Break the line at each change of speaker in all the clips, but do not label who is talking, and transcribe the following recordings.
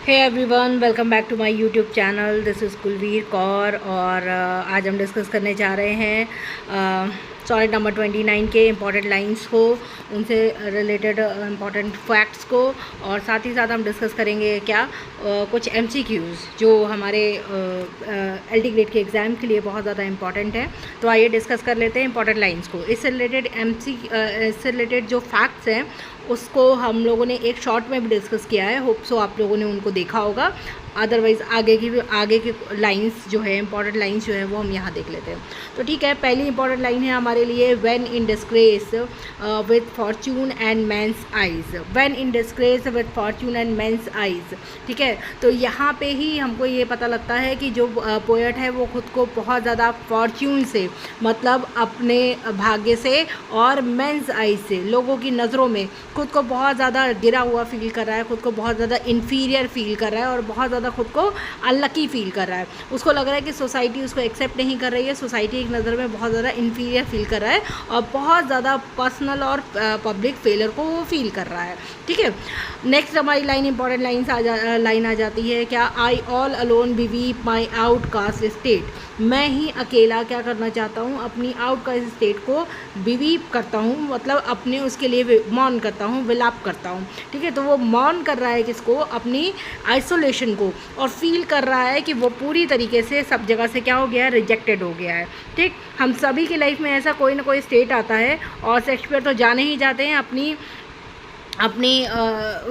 Hey everyone, welcome back to my YouTube channel. This is Kulveer Kaur और आज हम discuss करने जा रहे हैं सॉनेट नंबर 29 के इम्पॉर्टेंट लाइंस को, उनसे रिलेटेड इम्पॉर्टेंट फैक्ट्स को, और साथ ही साथ हम डिस्कस करेंगे कुछ एमसीक्यूज़ जो हमारे एलटी ग्रेड के एग्ज़ाम के लिए बहुत ज़्यादा इम्पॉर्टेंट है। तो आइए डिस्कस कर लेते हैं इम्पॉर्टेंट लाइंस को। इससे रिलेटेड जो फैक्ट्स हैं उसको हम लोगों ने एक शॉर्ट में भी डिस्कस किया है। होप सो आप लोगों ने उनको देखा होगा। अदरवाइज़ आगे की लाइंस जो है, इंपॉर्टेंट लाइंस जो है वो हम यहाँ देख लेते हैं। तो ठीक है, पहली इंपॉर्टेंट लाइन है हमारे लिए, when in disgrace with fortune and men's eyes. When in disgrace with fortune and men's eyes, ठीक है। तो यहाँ पे ही हमको ये पता लगता है कि जो पोएट है वो खुद को बहुत ज़्यादा फॉर्च्यून से, मतलब अपने भाग्य से, और मेंस आइज़ से, लोगों की नज़रों में खुद को बहुत ज़्यादा गिरा हुआ फील कर रहा है, खुद को बहुत ज़्यादा इन्फीरियर फील कर रहा है और बहुत ज़्यादा खुद को अनलकी फील कर रहा है। उसको लग रहा है कि सोसाइटी उसको एक्सेप्ट नहीं कर रही है, सोसाइटी एक नज़र में बहुत ज़्यादा इन्फीरियर फील कर रहा है और बहुत ज़्यादा पर्सनल और पब्लिक फेलियर को वो फील कर रहा है, ठीक है। नेक्स्ट हमारी लाइन, इंपॉर्टेंट लाइन आ जाती है क्या, आई ऑल अलोन बिवीप माई आउटकास्ट स्टेट। मैं ही अकेला क्या करना चाहता हूँ, अपनी आउटकास्ट स्टेट को बिवीप करता हूँ, मतलब अपने उसके लिए मौन करता हूँ, विलाप करता हूँ, ठीक है। तो वो मौन कर रहा है किसको, अपनी आइसोलेशन को, और फील कर रहा है कि वो पूरी तरीके से सब जगह से क्या हो गया है, रिजेक्टेड हो गया है, ठीक। हम सभी की लाइफ में ऐसा कोई ना कोई स्टेट आता है, और शेक्सपियर तो जाने ही जाते हैं अपनी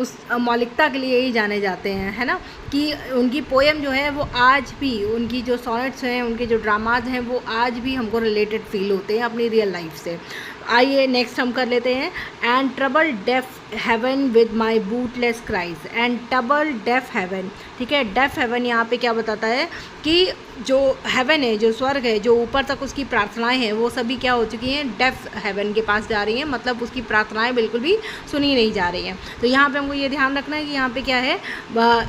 उस मौलिकता के लिए ही जाने जाते हैं, है ना, कि उनकी पोएम जो है वो आज भी, उनकी जो सॉनेट्स हैं, उनके जो ड्रामाज हैं, वो आज भी हमको रिलेटेड फील होते हैं अपनी रियल लाइफ से। आइए नेक्स्ट हम कर लेते हैं, and trouble deaf heaven with my bootless cries. And trouble deaf heaven, ठीक है। डेफ हेवन यहाँ पे क्या बताता है कि जो हेवन है, जो स्वर्ग है, जो ऊपर तक उसकी प्रार्थनाएं हैं, वो सभी क्या हो चुकी हैं, डेफ हेवन के पास जा रही हैं, मतलब उसकी प्रार्थनाएं बिल्कुल भी सुनी नहीं जा रही हैं। तो यहाँ पे हमको ये ध्यान रखना है कि यहाँ पे क्या है,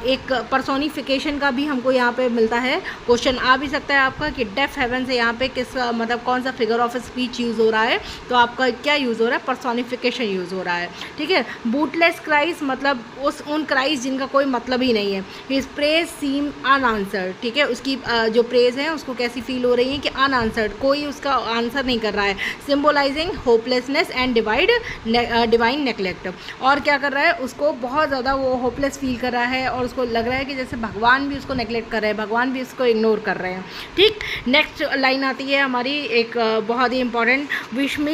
एक पर्सोनिफिकेशन का भी हमको यहाँ पे मिलता है। क्वेश्चन आ भी सकता है आपका कि डेफ हेवन से यहाँ पे किस, मतलब कौन सा फिगर ऑफ स्पीच यूज़ हो रहा है, तो आपका क्या यूज़ हो रहा है, पर्सोनिफिकेशन यूज़ हो रहा है, ठीक है। बूटलेस क्राइज मतलब उन क्राइज जिनका कोई मतलब ही नहीं है। हिज प्रेज सीम अनआंसर्ड, ठीक है। उसकी जो प्रेज है उसको कैसी फील हो रही है कि अनआंसर्ड, कोई उसका आंसर नहीं कर रहा है, symbolising hopelessness and divine neglect. और क्या कर रहा है, उसको बहुत ज़्यादा वो होपलेस फील कर रहा है और उसको लग रहा है कि जैसे भगवान भी उसको नेग्लेक्ट कर रहे हैं, भगवान भी उसको इग्नोर कर रहे हैं, ठीक। नेक्स्ट लाइन आती है हमारी एक बहुत ही important, wishing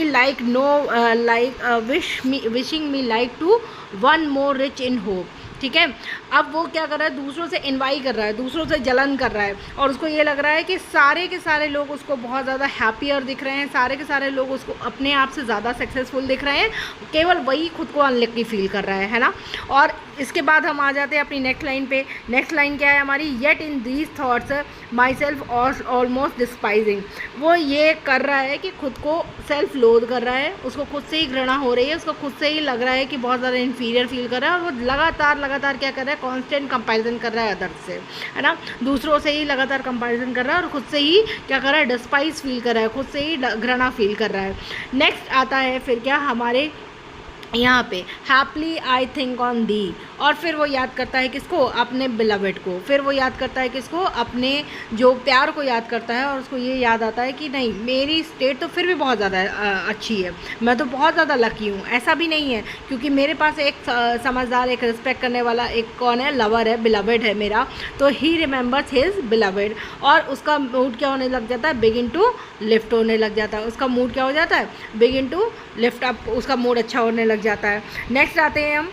me like to one more rich in hope, ठीक है। अब वो क्या कर रहा है, दूसरों से इन्वाई कर रहा है, दूसरों से जलन कर रहा है, और उसको ये लग रहा है कि सारे के सारे लोग उसको बहुत ज़्यादा हैप्पियर दिख रहे हैं, सारे के सारे लोग उसको अपने आप से ज़्यादा सक्सेसफुल दिख रहे हैं, केवल वही खुद को अनलकी फील कर रहा है ना। और इसके बाद हम आ जाते हैं अपनी नेक्स्ट लाइन पे। नेक्स्ट लाइन क्या है हमारी, yet in these thoughts myself almost despising. वो ये कर रहा है कि खुद को सेल्फ लोड कर रहा है, उसको खुद से ही घृणा हो रही है, उसको खुद से ही लग रहा है कि बहुत ज़्यादा इन्फीरियर फील कर रहा है, और वो लगातार क्या कर रहा है, कांस्टेंट कंपैरिजन कर रहा है अदर्स से, है ना। दूसरों से ही लगातार कंपैरिजन कर रहा है और खुद से ही क्या कर रहा है, डिस्पाइज फील कर रहा है, खुद से ही घृणा फील कर रहा है। नेक्स्ट आता है फिर क्या हमारे यहाँ पे, happily I think on the. और फिर वो याद करता है किसको, अपने बिलवेड को। फिर वो याद करता है किसको, अपने जो प्यार को याद करता है, और उसको ये याद आता है कि नहीं, मेरी स्टेट तो फिर भी बहुत ज़्यादा अच्छी है, मैं तो बहुत ज़्यादा लकी हूँ। ऐसा भी नहीं है, क्योंकि मेरे पास एक समझदार, एक रिस्पेक्ट करने वाला एक कौन है, लवर है, बिलवेड है मेरा। तो ही रिमेंबर्स हिज बिलवेड, और उसका मूड क्या होने लग जाता है, बिगिन टू लिफ्ट होने लग जाता है। उसका मूड क्या हो जाता है, बिगिन टू लिफ्ट अप, उसका मूड अच्छा होने लग जाता है। नेक्स्ट आते हैं हम,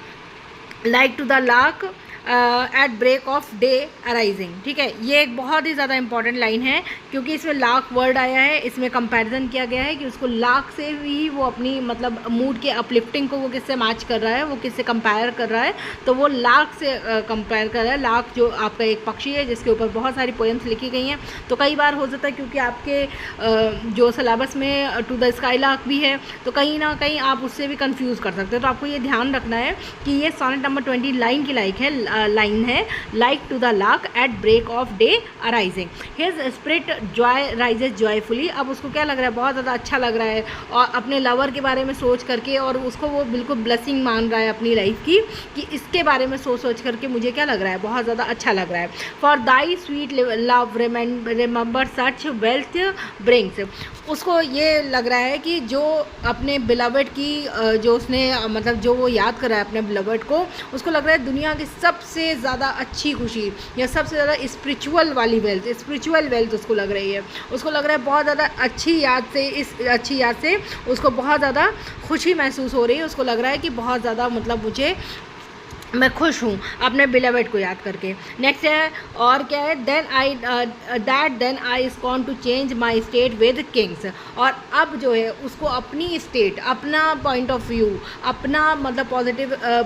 like to the lark at break of day arising, ठीक है। ये एक बहुत ही ज़्यादा इंपॉर्टेंट लाइन है, क्योंकि इसमें लार्क वर्ड आया है, इसमें कंपैरिजन किया गया है कि उसको लार्क से भी वो अपनी, मतलब मूड के अपलिफ्टिंग को वो किससे मैच कर रहा है, वो किससे कंपेयर कर रहा है, तो वो लार्क से कंपेयर कर रहा है। लार्क जो आपका एक पक्षी है जिसके ऊपर बहुत सारी पोएम्स लिखी गई हैं। तो कई बार हो जाता है, क्योंकि आपके जो सिलेबस में टू द स्काई लार्क भी है, तो कहीं ना कहीं आप उससे भी कंफ्यूज कर सकते हो। तो आपको ये ध्यान रखना है कि ये सॉनेट नंबर 20 लाइन की लाइक है, लाइन है, like to the lark at break of day arising, his spirit joy rises joyfully. अब उसको क्या लग रहा है, बहुत ज़्यादा अच्छा लग रहा है और अपने लवर के बारे में सोच करके, और उसको वो बिल्कुल ब्लेसिंग मान रहा है अपनी लाइफ की कि इसके बारे में सोच करके मुझे क्या लग रहा है, बहुत ज़्यादा अच्छा लग रहा है। For thy sweet love remember such wealth brings, उसको ये लग रहा है कि जो अपने बिलवड की जो उसने मतलब जो वो याद कर रहा है अपने बिलवड को, उसको लग रहा है दुनिया की सबसे ज़्यादा अच्छी खुशी या सबसे ज़्यादा स्पिरिचुअल वाली वेल्थ, स्पिरिचुअल वेल्थ उसको लग रही है। उसको लग रहा है बहुत ज़्यादा अच्छी याद से, इस अच्छी याद से उसको बहुत ज़्यादा खुशी महसूस हो रही है। उसको लग रहा है कि बहुत ज़्यादा मतलब मुझे मैं खुश हूँ अपने बिलवड को याद करके। नेक्स्ट है और क्या है, then I is gone to change my state with kings, और अब जो है उसको अपनी स्टेट, अपना पॉइंट ऑफ व्यू, अपना मतलब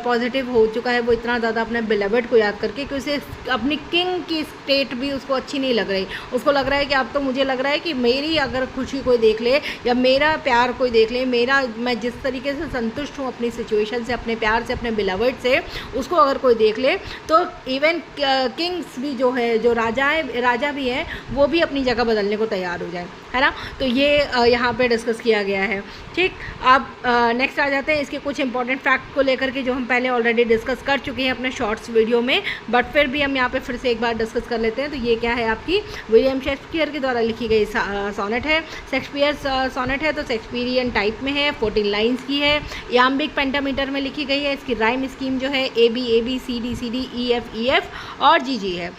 पॉजिटिव हो चुका है वो इतना ज़्यादा अपने बिलवड को याद करके कि उसे अपनी किंग की स्टेट भी उसको अच्छी नहीं लग रही। उसको लग रहा है कि अब तो मुझे लग रहा है कि मेरी अगर खुशी कोई देख ले या मेरा प्यार कोई देख ले, मैं जिस तरीके से संतुष्ट हूँ अपनी सिचुएशन से, अपने प्यार से, अपने बिलवड से, उसको अगर कोई देख ले तो इवन किंग्स भी जो है, जो राजा भी हैं, वो भी अपनी जगह बदलने को तैयार हो जाए, है ना। तो ये यहाँ पे डिस्कस किया गया है। ठीक, अब नेक्स्ट आ जाते हैं इसके कुछ इंपॉर्टेंट फैक्ट को लेकर के जो हम पहले ऑलरेडी डिस्कस कर चुके हैं अपने शॉर्ट्स वीडियो में, बट फिर भी हम यहाँ पे फिर से एक बार डिस्कस कर लेते हैं। तो ये क्या है, आपकी विलियम शेक्सपियर के द्वारा लिखी गई सोनेट है। शेक्सपियर सोनेट है तो शेक्सपियरियन टाइप में है, 14 लाइन्स की है, याम्बिक पेंटामीटर में लिखी गई है। इसकी राइम स्कीम जो है A B C D E F और जी है।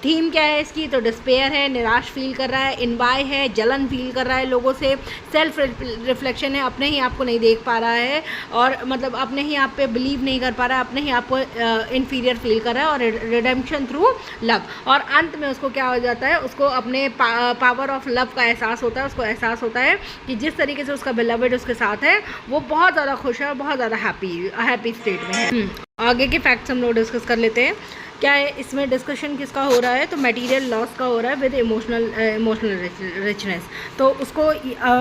थीम क्या है इसकी, तो डिस्पेयर है, निराश फील कर रहा है, इनवाई है, जलन फील कर रहा है लोगों से, सेल्फ रिफ्लेक्शन है, अपने ही आप को नहीं देख पा रहा है और मतलब अपने ही आप पे बिलीव नहीं कर पा रहा है, अपने ही आप को इन्फीरियर फील कर रहा है, और रिडेम्पशन थ्रू लव। और अंत में उसको क्या हो जाता है, उसको अपने पावर ऑफ लव का एहसास होता है। उसको एहसास होता है कि जिस तरीके से उसका बिलवड उसके साथ है वो बहुत ज़्यादा खुश है और बहुत ज़्यादा हैप्पी स्टेट में है। आगे के फैक्ट्स हम लोग डिस्कस कर लेते हैं। क्या है इसमें डिस्कशन किसका हो रहा है, तो मटेरियल लॉस का हो रहा है विद इमोशनल रिचनेस। तो उसको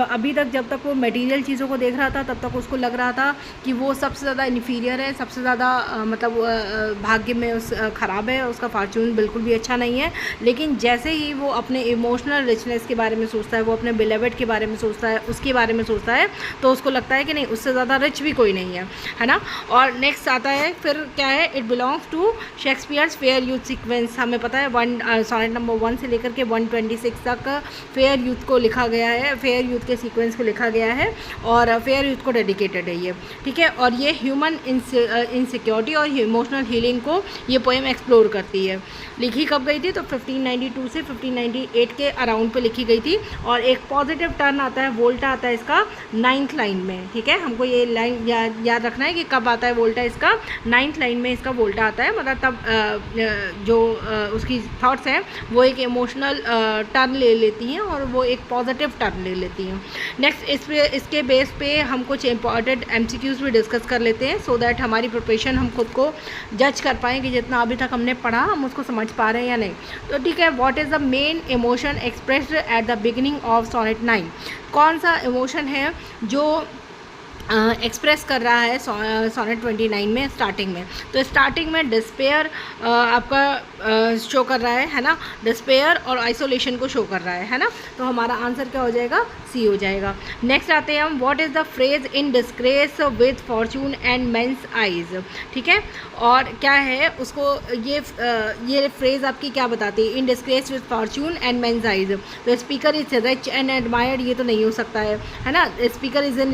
अभी तक जब तक वो मटेरियल चीज़ों को देख रहा था तब तक उसको लग रहा था कि वो सबसे ज़्यादा इन्फीरियर है, सबसे ज़्यादा मतलब भाग्य में ख़राब है, उसका फॉर्चून बिल्कुल भी अच्छा नहीं है। लेकिन जैसे ही वो अपने इमोशनल रिचनेस के बारे में सोचता है, वो अपने बिलवड के बारे में सोचता है, उसके बारे में सोचता है, तो उसको लगता है कि नहीं, उससे ज़्यादा रिच भी कोई नहीं है ना। और नेक्स्ट आता है फिर क्या है, it belongs to Shakespeare fair youth sequence. हमें पता है सोनेट नंबर 1 से लेकर के 126 तक फेयर यूथ को लिखा गया है, फेयर यूथ के सीक्वेंस को लिखा गया है और फेयर यूथ को डेडिकेटेड है ये, ठीक है। और ये ह्यूमन इनसिक्योरिटी और इमोशनल हीलिंग को ये पोएम एक्सप्लोर करती है। लिखी कब गई थी, तो 1592 से 1598 के अराउंड पे लिखी गई थी। और एक पॉजिटिव टर्न आता है, वोल्टा आता है इसका 9th लाइन में, ठीक है। हमको ये लाइन याद रखना है कि कब आता है वोल्टा, इसका 9th लाइन में इसका वोल्टा आता है। मतलब तब जो उसकी थॉट्स हैं वो एक इमोशनल टर्न ले लेती हैं और वो एक पॉजिटिव टर्न ले लेती हैं। नेक्स्ट इसके बेस पे हम कुछ इंपॉर्टेंट MCQs भी डिस्कस कर लेते हैं, सो दैट हमारी प्रिपरेशन हम खुद को जज कर पाएँ कि जितना अभी तक हमने पढ़ा हम उसको समझ पा रहे हैं या नहीं। तो ठीक है, what is the main emotion expressed at the beginning of sonnet 9? कौन सा इमोशन है जो एक्सप्रेस कर रहा है सोनेट 29 में स्टार्टिंग में? तो स्टार्टिंग में डिस्पेयर आपका शो कर रहा है ना, डिस्पेयर और आइसोलेशन को शो कर रहा है ना। तो हमारा आंसर क्या हो जाएगा, सी हो जाएगा। नेक्स्ट आते हैं हम, what is the phrase in disgrace with fortune and men's eyes, ठीक है। और क्या है उसको ये फ्रेज आपकी क्या बताती है, in disgrace with fortune and men's eyes. तो speaker is rich and admired, ये तो नहीं हो सकता है ना। स्पीकर इज इन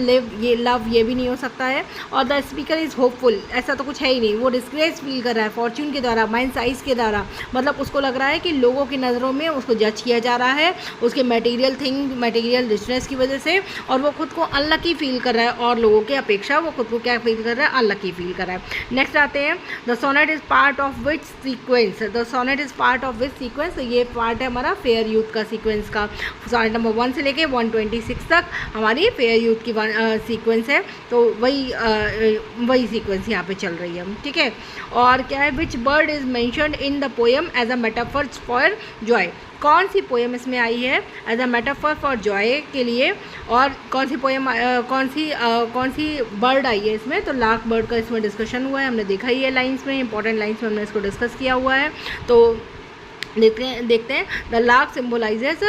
लव, ये भी नहीं हो सकता है। और द स्पीकर इज़ होपफुल, ऐसा तो कुछ है ही नहीं। वो डिस्ग्रेस फील कर रहा है फॉर्चून के द्वारा, माइंड साइज के द्वारा। मतलब उसको लग रहा है कि लोगों की नज़रों में उसको जज किया जा रहा है उसके मटेरियल रिचनेस की वजह से, और वो खुद को अनलकी फील कर रहा है और लोगों की अपेक्षा वो खुद को क्या फील कर रहा है, अनलकी फील कर रहा है। नेक्स्ट आते हैं, the sonnet is part of which sequence, the sonnet is part of which sequence. तो ये पार्ट है हमारा फेयर यूथ का सीक्वेंस का। सोनेट नंबर 1 से लेके 126 तक हमारी फेयर यूथ की सीक्वेंस है। तो वही सीक्वेंस यहाँ पे चल रही है, ठीक है। और क्या है, which bird is mentioned in the poem as a metaphor for joy. कौन सी पोएम इसमें आई है as a metaphor for joy के लिए, और कौन सी पोएम कौन सी बर्ड आई है इसमें, तो लार्क बर्ड का इसमें डिस्कशन हुआ है, हमने देखा ही है लाइन्स में, इंपॉर्टेंट लाइन्स में हमने इसको डिस्कस किया हुआ है। तो देखते हैं the lark symbolises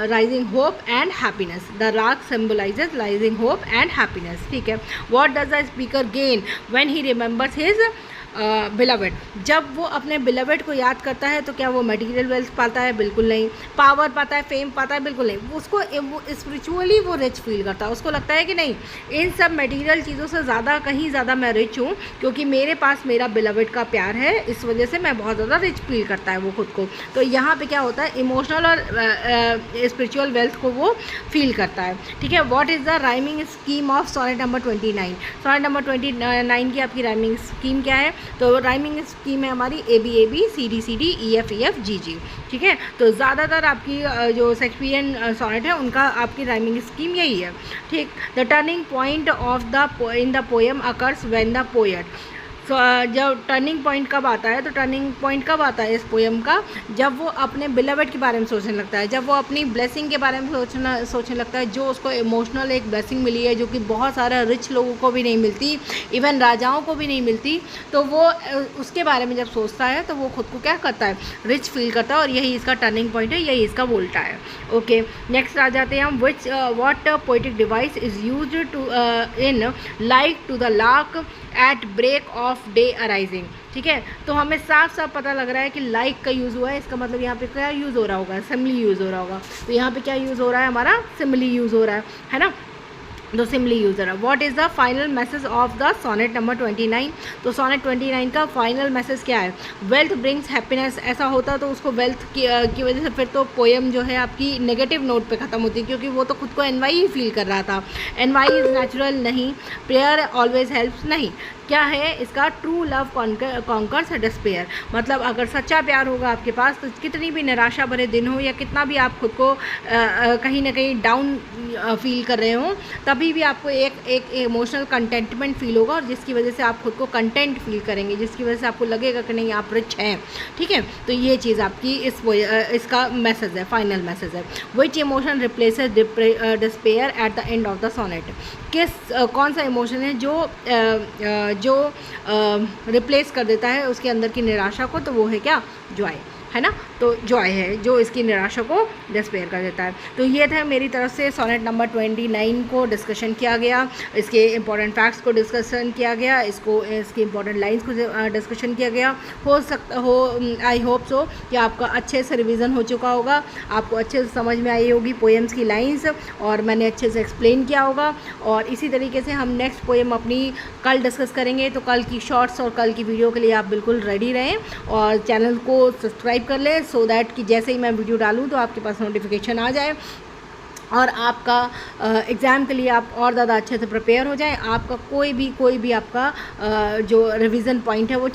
rising hope and happiness, the lark symbolises rising hope and happiness, ठीक है। What does the speaker gain when he remembers his beloved, जब वो अपने बिलवेड को याद करता है तो क्या वो मटेरियल वेल्थ पाता है? बिल्कुल नहीं। पावर पाता है, फेम पाता है? बिल्कुल नहीं। उसको वो स्पिरिचुअली वो रिच फील करता है, उसको लगता है कि नहीं, इन सब मटेरियल चीज़ों से ज़्यादा, कहीं ज़्यादा मैं रिच हूँ, क्योंकि मेरे पास मेरा बिलवेड का प्यार है, इस वजह से मैं बहुत ज़्यादा रिच फील करता है वो खुद को। तो यहाँ पे क्या होता है, इमोशनल और स्पिरिचुअल वेल्थ को वो फील करता है, ठीक है। What is the rhyming scheme of sonnet number 29? Sonnet number 29 की आपकी राइमिंग स्कीम क्या है? तो राइमिंग स्कीम है हमारी ABAB CD EF GG, ठीक है। तो ज़्यादातर आपकी जो शेक्सपियरियन सोनेट है उनका आपकी राइमिंग स्कीम यही है, ठीक। The turning point of in the poem occurs when the poet, जब टर्निंग पॉइंट कब आता है, तो टर्निंग पॉइंट कब आता है इस पोएम का, जब वो अपने बिलवेड के बारे में सोचने लगता है, जब वो अपनी ब्लेसिंग के बारे में सोचने लगता है, जो उसको इमोशनल एक ब्लेसिंग मिली है, जो कि बहुत सारा रिच लोगों को भी नहीं मिलती, इवन राजाओं को भी नहीं मिलती। तो वो उसके बारे में जब सोचता है तो वो खुद को क्या करता है, रिच फील करता है, और यही इसका टर्निंग पॉइंट है, यही इसका वोल्टा है। ओके, नेक्स्ट आ जाते हैं हम, which what poetic device is used to in like to the lark at break of day arising, ठीक है। तो हमें साफ साफ पता लग रहा है कि लाइक का यूज़ हुआ है, इसका मतलब यहाँ पे क्या यूज़ हो रहा होगा, सिमिली यूज़ हो रहा होगा। तो यहाँ पे क्या यूज़ हो रहा है, हमारा सिमिली यूज़ हो रहा है ना। तो सिमिली यूज़ हो रहा है। What is the final message of the sonnet number 29? तो सोनेट 29 का फाइनल मैसेज क्या है? Wealth brings happiness. ऐसा होता तो उसको वेल्थ की वजह से फिर तो पोएम जो है आपकी नेगेटिव नोट पे ख़त्म होती, क्योंकि वो तो खुद को एनवाई ही फील कर रहा था। एनवाई इज़ नेचुरल नहीं, प्रेयर ऑलवेज हेल्प्स नहीं। क्या है इसका? ट्रू लव कॉन्कर्स डिस्पेयर, मतलब अगर सच्चा प्यार होगा आपके पास तो कितनी भी निराशा भरे दिन हो, या कितना भी आप खुद को कहीं ना कहीं डाउन फील कर रहे हो, तभी भी आपको एक इमोशनल कंटेंटमेंट फील होगा, और जिसकी वजह से आप खुद को कंटेंट फील करेंगे, जिसकी वजह से आपको लगेगा कि नहीं आप रिच हैं, ठीक है। तो ये चीज़ आपकी इसका मैसेज है, फाइनल मैसेज है। Which emotion replaces despair at the end of the sonnet? कौन सा इमोशन है जो रिप्लेस कर देता है उसके अंदर की निराशा को? तो वो है क्या? जॉय, है ना। तो जॉय है जो इसकी निराशा को डिस्पेयर कर देता है। तो ये था मेरी तरफ से सोनेट नंबर 29 को डिस्कशन किया गया, इसके इंपॉर्टेंट फैक्ट्स को डिस्कशन किया गया, इसकी इंपॉर्टेंट लाइंस को डिस्कशन किया गया। आई होप सो कि आपका अच्छे से रिवीजन हो चुका होगा, आपको अच्छे से समझ में आई होगी पोएम्स की लाइंस, और मैंने अच्छे से एक्सप्लेन किया होगा। और इसी तरीके से हम नेक्स्ट पोएम अपनी कल डिस्कस करेंगे। तो कल की शॉर्ट्स और कल की वीडियो के लिए आप बिल्कुल रेडी रहें, और चैनल को सब्सक्राइब कर लें, सो दैट कि जैसे ही मैं वीडियो डालूं तो आपके पास नोटिफिकेशन आ जाए, और आपका एग्ज़ाम के लिए आप और ज़्यादा अच्छे से प्रिपेयर हो जाएं, आपका कोई भी आपका जो रिवीजन पॉइंट है वो